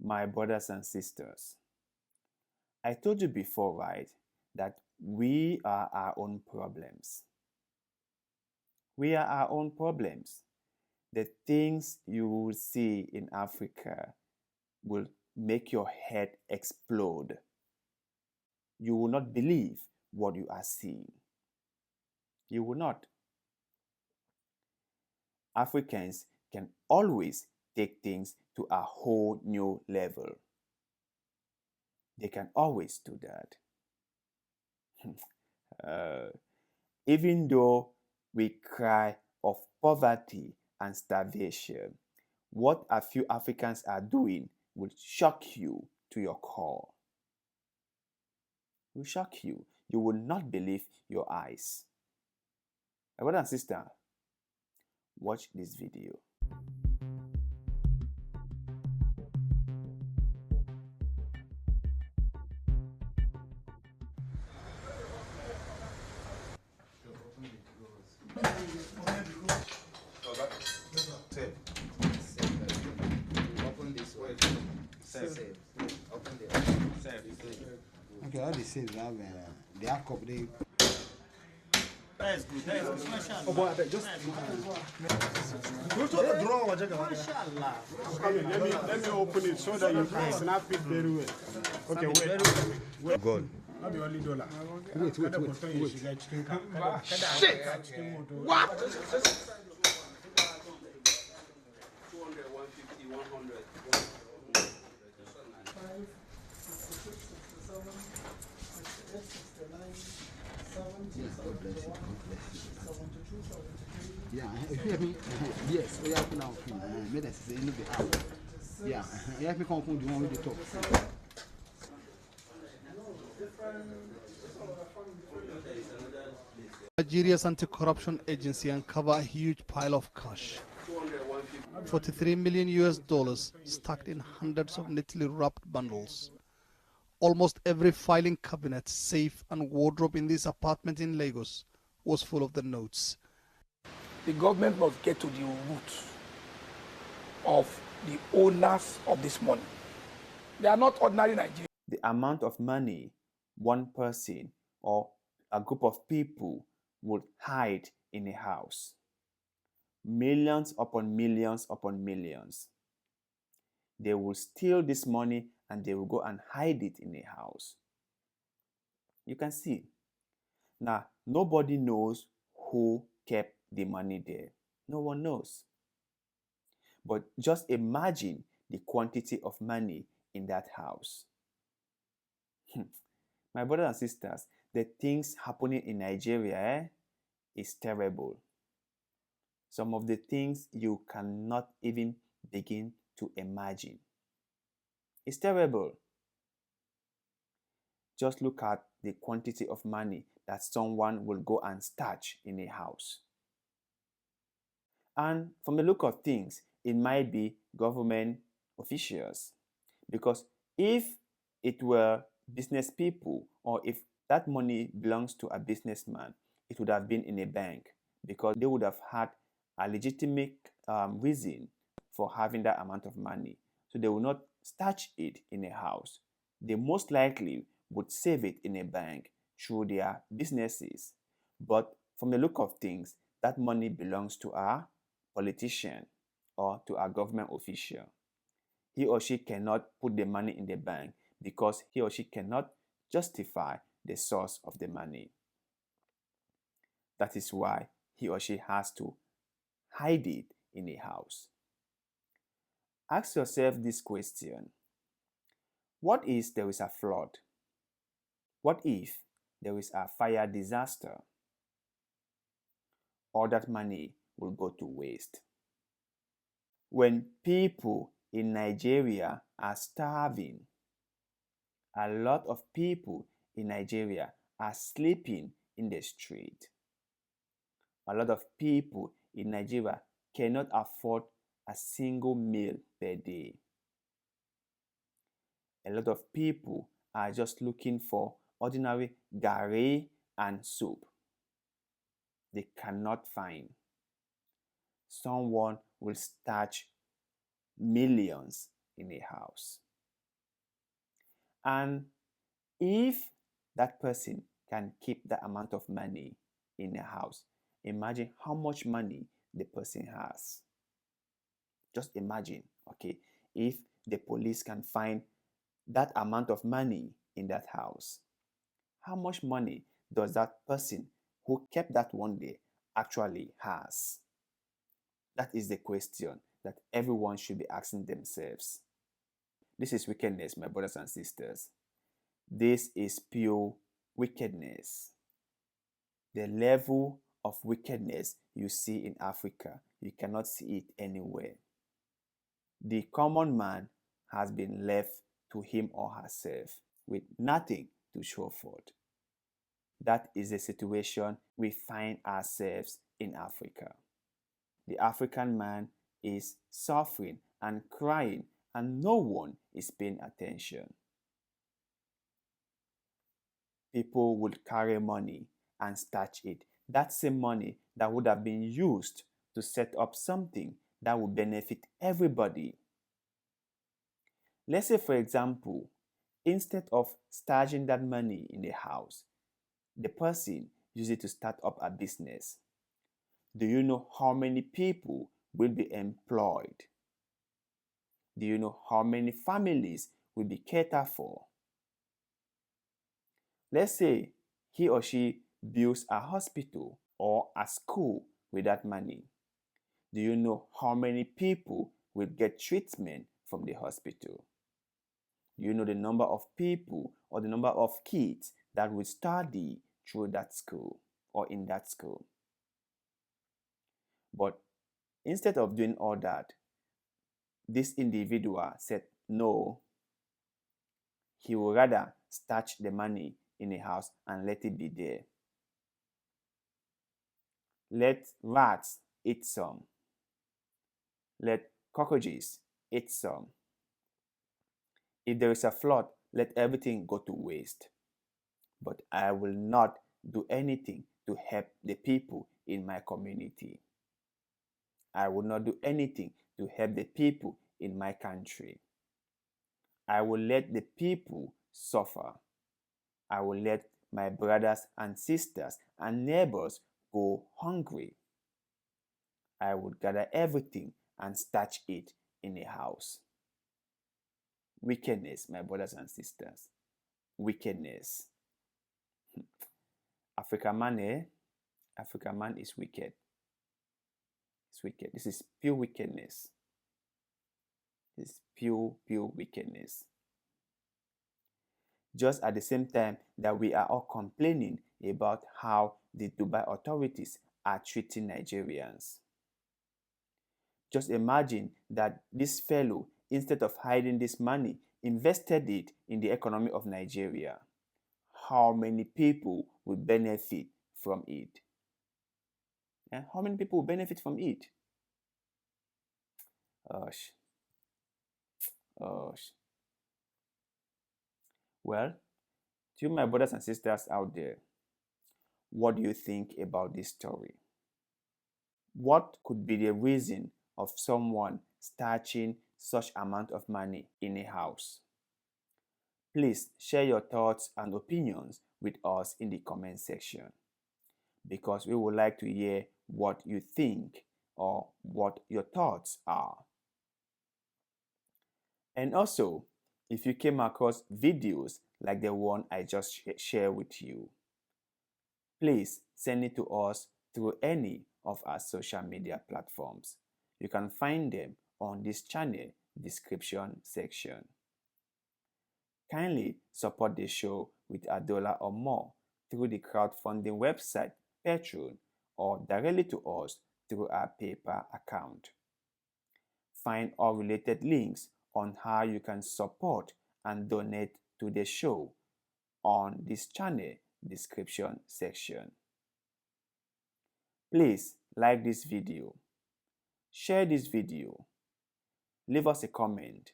my brothers and sisters. I told you before, right, that we are our own problems. We are our own problems. The things you will see in Africa will make your head explode. You will not believe what you are seeing. You will not. Africans can always take things to a whole new level. They can always do that. Even though we cry of poverty and starvation, what a few Africans are doing will shock you to your core. Will shock you. You will not believe your eyes. My brother and sister, watch this video. Okay, all the same now, they are cup they. That is good. That is good. Mashallah. Oh boy, I bet just draw. Mashallah. Let me open it so that you can snap it very well. Okay, wait. God. Not the only dollar. Wait. Shit! What? 200, 150, 100. Yeah, if you have me, yes, we have now. Let us say, look at how. Yeah, you have me come from the one with the top. Nigeria's anti-corruption agency uncovered a huge pile of cash. 43 million US dollars stacked in hundreds of neatly wrapped bundles. Almost every filing cabinet, safe and wardrobe in this apartment in Lagos was full of the notes. The government must get to the root of the owners of this money. They are not ordinary Nigerians. The amount of money one person or a group of people would hide in a house. Millions upon millions upon millions. They will steal this money and they will go and hide it in a house. You can see. Now, nobody knows who kept the money there. No one knows. But just imagine the quantity of money in that house. My brothers and sisters, the things happening in Nigeria is terrible. Some of the things you cannot even begin to imagine. It's terrible. Just look at the quantity of money that someone will go and stash in a house. And from the look of things, it might be government officials. Because if it were business people, or if that money belongs to a businessman, it would have been in a bank, because they would have had a legitimate reason for having that amount of money. So they will not stash it in a house. They most likely would save it in a bank through their businesses. But from the look of things, that money belongs to a politician or to a government official. He or she cannot put the money in the bank because he or she cannot justify the source of the money. That is why he or she has to hide it in a house. Ask yourself this question. What if there is a flood? What if there is a fire disaster? All that money will go to waste. When people in Nigeria are starving, a lot of people in Nigeria are sleeping in the street. A lot of people in Nigeria cannot afford a single meal per day. A lot of people are just looking for ordinary garri and soup. They cannot find. Someone will stash millions in a house. And if that person can keep that amount of money in a house, imagine how much money the person has. Just imagine, okay, if the police can find that amount of money in that house, how much money does that person who kept that one day actually has? That is the question that everyone should be asking themselves. This is wickedness, my brothers and sisters. This is pure wickedness. The level of wickedness you see in Africa, you cannot see it anywhere. The common man has been left to him or herself with nothing to show for it. That is the situation we find ourselves in Africa. The African man is suffering and crying, and no one is paying attention. People would carry money and stash it. That same money that would have been used to set up something that would benefit everybody. Let's say, for example, instead of stashing that money in the house, the person used it to start up a business. Do you know how many people will be employed? Do you know how many families will be catered for? Let's say he or she builds a hospital or a school with that money. Do you know how many people will get treatment from the hospital? Do you know the number of people or the number of kids that will study through that school or in that school? But instead of doing all that, this individual said no. He would rather stash the money in a house and let it be there. Let rats eat some. Let cockroaches eat some. If there is a flood, let everything go to waste. But I will not do anything to help the people in my community. I will not do anything to help the people in my country. I will let the people suffer. I will let my brothers and sisters and neighbors go hungry. I would gather everything and stash it in a house. Wickedness, my brothers and sisters. Wickedness. African man, eh? African man is wicked. It's wicked. This is pure wickedness. This is pure wickedness. Just at the same time that we are all complaining about how the Dubai authorities are treating Nigerians. Just imagine that this fellow, instead of hiding this money, invested it in the economy of Nigeria. How many people will benefit from it? And how many people will benefit from it? Gosh. Gosh. Well, to you, my brothers and sisters out there, what do you think about this story? What could be the reason of someone stashing such amount of money in a house? Please share your thoughts and opinions with us in the comment section, because we would like to hear what you think or what your thoughts are. And also, if you came across videos like the one I just shared with you, please send it to us through any of our social media platforms. You can find them on this channel description section. Kindly support the show with $1 or more through the crowdfunding website Patreon or directly to us through our PayPal account. Find all related links on how you can support and donate to the show on this channel description section. Please like this video, share this video, leave us a comment,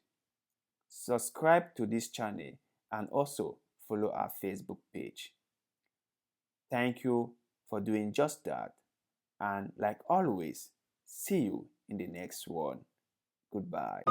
subscribe to this channel, and also follow our Facebook page. Thank you for doing just that, and like always, see you in the next one. Goodbye.